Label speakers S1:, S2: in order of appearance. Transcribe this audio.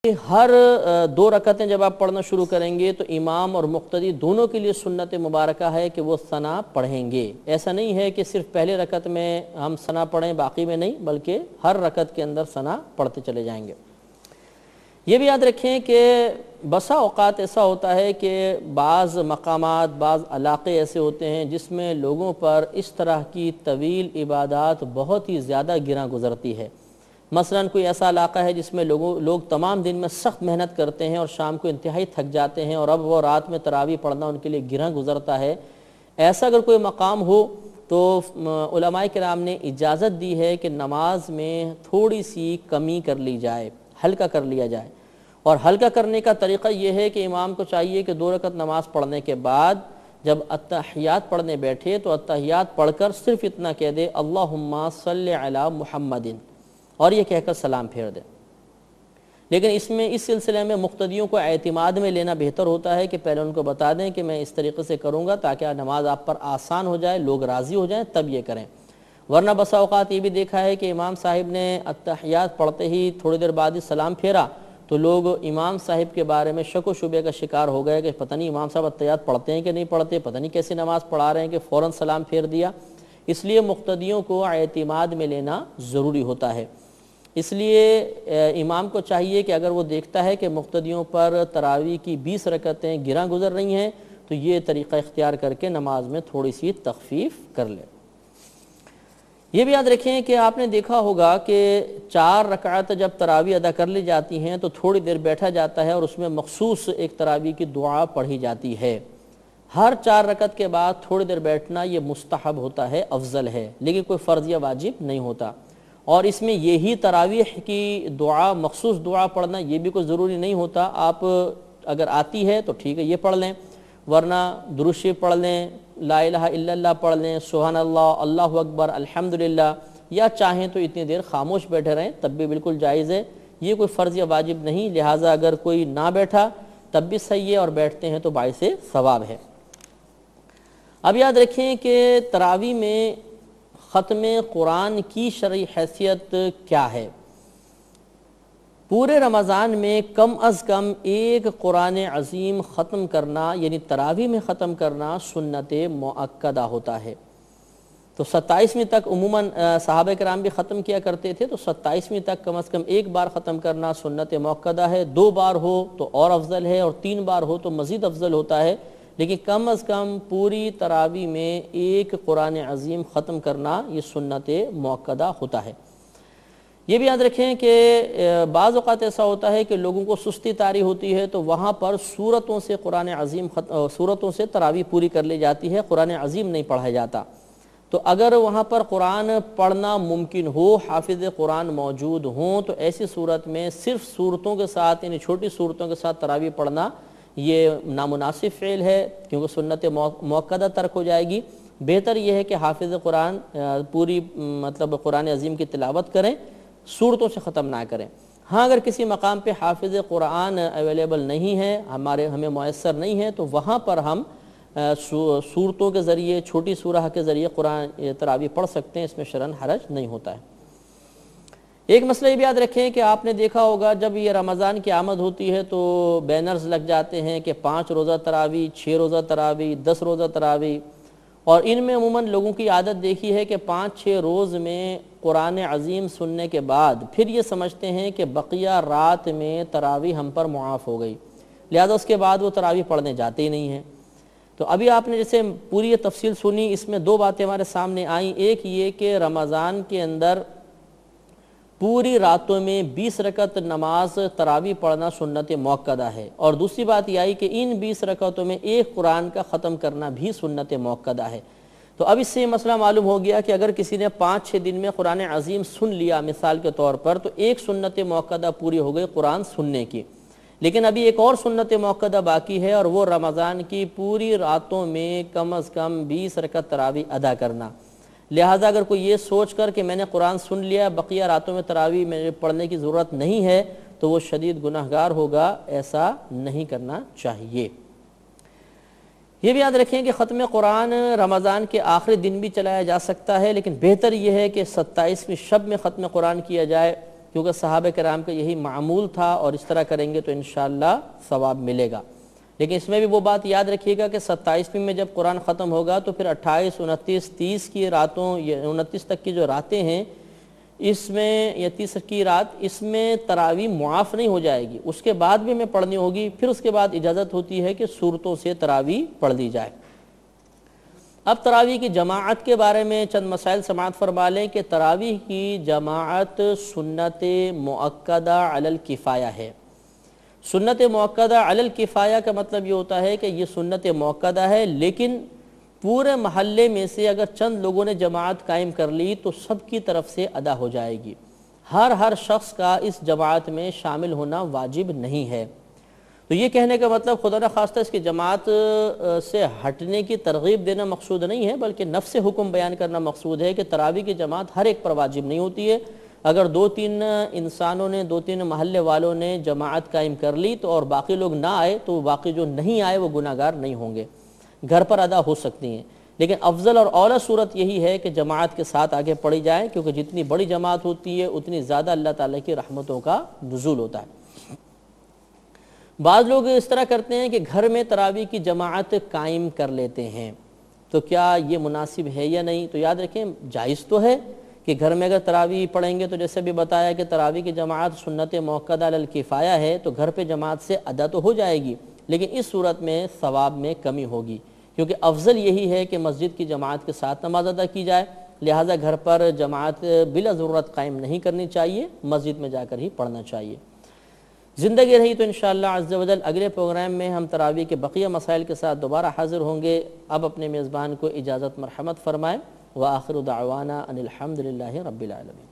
S1: ہر دو رکعتیں جب آپ پڑھنا شروع کریں گے تو امام اور مقتدی دونوں کے لیے سنت مبارکہ ہے کہ وہ ثنا پڑھیں گے۔ ایسا نہیں ہے کہ صرف پہلے رکعت میں ہم ثنا پڑھیں باقی میں نہیں، بلکہ ہر رکعت کے اندر ثنا پڑھتے چلے جائیں گے۔ یہ بھی یاد رکھیں کہ بسا اوقات ایسا ہوتا ہے کہ بعض مقامات، بعض علاقے ایسے ہوتے ہیں جس میں لوگوں پر اس طرح کی طویل عبادات بہت ہی زیادہ گراں گزرتی ہے۔ مثلا کوئی ایسا علاقہ ہے جس میں لوگ تمام دن میں سخت محنت کرتے ہیں اور شام کو انتہائی تھک جاتے ہیں، اور اب وہ رات میں تراویح پڑھنا ان کے لیے گراں گزرتا ہے۔ ایسا اگر کوئی مقام ہو تو علماء کرام نے اجازت دی ہے کہ نماز میں تھوڑی سی کمی کر لی جائے، ہلکا کر لیا جائے۔ اور ہلکا کرنے کا طریقہ یہ ہے کہ امام کو چاہیے کہ 2 رکعت نماز پڑھنے کے بعد جب اتحیات پڑھنے بیٹھے تو اتحیات پڑھ کر صرف اتنا کہہ دے اللہم صلی علی محمد، اور یہ کہہ کر سلام پھیر دے۔ لیکن اس سلسلے میں مقتدیوں کو اعتماد میں لینا بہتر ہوتا ہے کہ پہلے ان کو بتا دیں کہ میں اس طریقے سے کروں گا تاکہ نماز آپ پر آسان ہو جائے، لوگ راضی ہو جائیں، تب یہ کریں۔ ورنہ بسا اوقات یہ بھی دیکھا ہے کہ امام صاحب نے اتحیات پڑھتے ہی تھوڑی دیر بعد ہی سلام پھیرا تو لوگ امام صاحب کے بارے میں شک و شبے کا شکار ہو گئے کہ پتہ نہیں امام صاحب اتحیات پڑھتے ہیں کہ نہیں پڑھتے، پتہ نہیں کیسی نماز پڑھا رہے ہیں کہ فوراً سلام پھیر دیا۔ اس لیے مقتدیوں کو اعتماد میں لینا ضروری ہوتا ہے۔ اس لیے امام کو چاہیے کہ اگر وہ دیکھتا ہے کہ مقتدیوں پر تراویح کی 20 رکعتیں گراں گزر رہی ہیں تو یہ طریقہ اختیار کر کے نماز میں تھوڑی سی تخفیف کر لے۔ یہ بھی یاد رکھیں کہ آپ نے دیکھا ہوگا کہ 4 رکعت جب تراویح ادا کر لی جاتی ہیں تو تھوڑی دیر بیٹھا جاتا ہے اور اس میں مخصوص ایک تراویح کی دعا پڑھی جاتی ہے۔ ہر 4 رکعت کے بعد تھوڑی دیر بیٹھنا یہ مستحب ہوتا ہے، افضل ہے، لیکن کوئی فرض یا واجب نہیں ہوتا۔ اور اس میں یہی تراویح کی دعا، مخصوص دعا پڑھنا یہ بھی کوئی ضروری نہیں ہوتا۔ آپ اگر آتی ہے تو ٹھیک ہے یہ پڑھ لیں، ورنہ درود شریف پڑھ لیں، لا الہ الا اللہ پڑھ لیں، سبحان اللہ، اللہ اکبر، الحمدللہ، یا چاہیں تو اتنی دیر خاموش بیٹھے رہیں تب بھی بالکل جائز ہے۔ یہ کوئی فرض یا واجب نہیں، لہٰذا اگر کوئی نہ بیٹھا تب بھی صحیح ہے، اور بیٹھتے ہیں تو باعث ثواب ہے۔ اب یاد رکھیں کہ تراویح میں ختم قرآن کی شرعی حیثیت کیا ہے۔ پورے رمضان میں کم از کم ایک قرآن عظیم ختم کرنا، یعنی تراویح میں ختم کرنا سنت مؤکدہ ہوتا ہے۔ تو 27ویں تک عموماً صحابہ کرام بھی ختم کیا کرتے تھے، تو 27ویں تک کم از کم ایک بار ختم کرنا سنت مؤکدہ ہے۔ 2 بار ہو تو اور افضل ہے، اور 3 بار ہو تو مزید افضل ہوتا ہے، لیکن کم از کم پوری تراویح میں ایک قرآن عظیم ختم کرنا یہ سنت مؤکدہ ہوتا ہے۔ یہ بھی یاد رکھیں کہ بعض اوقات ایسا ہوتا ہے کہ لوگوں کو سستی طاری ہوتی ہے تو وہاں پر سورتوں سے قرآن عظیم سورتوں سے تراویح پوری کر لی جاتی ہے، قرآن عظیم نہیں پڑھا جاتا۔ تو اگر وہاں پر قرآن پڑھنا ممکن ہو، حافظ قرآن موجود ہوں، تو ایسی صورت میں صرف صورتوں کے ساتھ، یعنی چھوٹی صورتوں کے ساتھ تراویح پڑھنا یہ نامناسب فعل ہے، کیونکہ سنت مؤکدہ ترک ہو جائے گی۔ بہتر یہ ہے کہ حافظ قرآن پوری قرآن عظیم کی تلاوت کریں، صورتوں سے ختم نہ کریں۔ ہاں اگر کسی مقام پہ حافظ قرآن اویلیبل نہیں ہے، ہمیں میسر نہیں ہے، تو وہاں پر ہم صورتوں کے ذریعے، چھوٹی سورہ کے ذریعے قرآن تراویح پڑھ سکتے ہیں، اس میں شرعاً حرج نہیں ہوتا ہے۔ ایک مسئلہ یہ بھی یاد رکھیں کہ آپ نے دیکھا ہوگا جب یہ رمضان کی آمد ہوتی ہے تو بینرز لگ جاتے ہیں کہ 5 روزہ تراویح، 6 روزہ تراویح، 10 روزہ تراویح، اور ان میں عموماً لوگوں کی عادت دیکھی ہے کہ 5-6 روز میں قرآن عظیم سننے کے بعد پھر یہ سمجھتے ہیں کہ بقیہ رات میں تراویح ہم پر معاف ہو گئی، لہذا اس کے بعد وہ تراویح پڑھنے جاتے ہی نہیں ہیں۔ تو ابھی آپ نے جیسے پوری یہ تفصیل سنی، اس میں 2 باتیں ہمارے سامنے آئیں۔ ایک یہ کہ رمضان کے اندر پوری راتوں میں 20 رکعت نماز تراویح پڑھنا سنت مؤکدہ ہے، اور دوسری بات یہ آئی کہ ان 20 رکعتوں میں ایک قرآن کا ختم کرنا بھی سنت مؤکدہ ہے۔ تو اب اس سے یہ مسئلہ معلوم ہو گیا کہ اگر کسی نے 5-6 دن میں قرآن عظیم سن لیا مثال کے طور پر، تو ایک سنت مؤکدہ پوری ہو گئی قرآن سننے کی، لیکن ابھی ایک اور سنت مؤکدہ باقی ہے، اور وہ رمضان کی پوری راتوں میں کم از کم 20 رکعت تراویح ادا کرنا۔ لہٰذا اگر کوئی یہ سوچ کر کہ میں نے قرآن سن لیا، بقیہ راتوں میں تراویح میں پڑھنے کی ضرورت نہیں ہے، تو وہ شدید گناہگار ہوگا، ایسا نہیں کرنا چاہیے۔ یہ بھی یاد رکھیں کہ ختم قرآن رمضان کے آخری دن بھی چلایا جا سکتا ہے، لیکن بہتر یہ ہے کہ 27ویں شب میں ختم قرآن کیا جائے، کیونکہ صحابہ کرام کا یہی معمول تھا، اور اس طرح کریں گے تو انشاءاللہ ثواب ملے گا۔ لیکن اس میں بھی وہ بات یاد رکھیے گا کہ 27ویں میں جب قرآن ختم ہوگا تو پھر 28، 29، 30 کی راتوں، 29 تک کی جو راتیں ہیں اس میں، یا 30 کی رات، اس میں تراویح معاف نہیں ہو جائے گی، اس کے بعد بھی ہمیں پڑھنی ہوگی۔ پھر اس کے بعد اجازت ہوتی ہے کہ سورتوں سے تراویح پڑھ لی جائے۔ اب تراویح کی جماعت کے بارے میں چند مسائل سماعت فرما لیں کہ تراویح کی جماعت سنت مؤکدہ علی الکفایہ ہے۔ سنت مؤکدہ علی الکفایہ کا مطلب یہ ہوتا ہے کہ یہ سنت مؤکدہ ہے، لیکن پورے محلے میں سے اگر چند لوگوں نے جماعت قائم کر لی تو سب کی طرف سے ادا ہو جائے گی۔ ہر شخص کا اس جماعت میں شامل ہونا واجب نہیں ہے۔ تو یہ کہنے کا مطلب خدا نخواستہ اس کی جماعت سے ہٹنے کی ترغیب دینا مقصود نہیں ہے، بلکہ نفس حکم بیان کرنا مقصود ہے کہ تراویح کی جماعت ہر ایک پر واجب نہیں ہوتی ہے۔ اگر 2-3 انسانوں نے، 2-3 محلے والوں نے جماعت قائم کر لی تو اور باقی لوگ نہ آئے تو باقی جو نہیں آئے وہ گناہگار نہیں ہوں گے، گھر پر ادا ہو سکتی ہیں۔ لیکن افضل اور اولیٰ صورت یہی ہے کہ جماعت کے ساتھ آگے پڑھی جائے، کیونکہ جتنی بڑی جماعت ہوتی ہے اتنی زیادہ اللہ تعالیٰ کی رحمتوں کا نزول ہوتا ہے۔ بعض لوگ اس طرح کرتے ہیں کہ گھر میں تراویح کی جماعت قائم کر لیتے ہیں، تو کیا یہ مناسب ہے یا نہیں؟ تو یاد رکھیں جائز تو ہے کہ گھر میں اگر تراویح پڑھیں گے تو جیسے بھی بتایا کہ تراویح کی جماعت سنت مؤکدہ علی الکفایہ ہے، تو گھر پہ جماعت سے ادا تو ہو جائے گی، لیکن اس صورت میں ثواب میں کمی ہوگی، کیونکہ افضل یہی ہے کہ مسجد کی جماعت کے ساتھ نماز ادا کی جائے، لہٰذا گھر پر جماعت بلا ضرورت قائم نہیں کرنی چاہیے، مسجد میں جا کر ہی پڑھنا چاہیے۔ زندگی رہی تو انشاءاللہ عز و جل اگلے پروگرام میں ہم تراویح کے بقیہ مسائل کے ساتھ دوبارہ حاضر ہوں گے۔ اب اپنے میزبان کو اجازت مرحمت فرمائیں۔ وآخر دعوانا ان الحمد للہ رب العالمین۔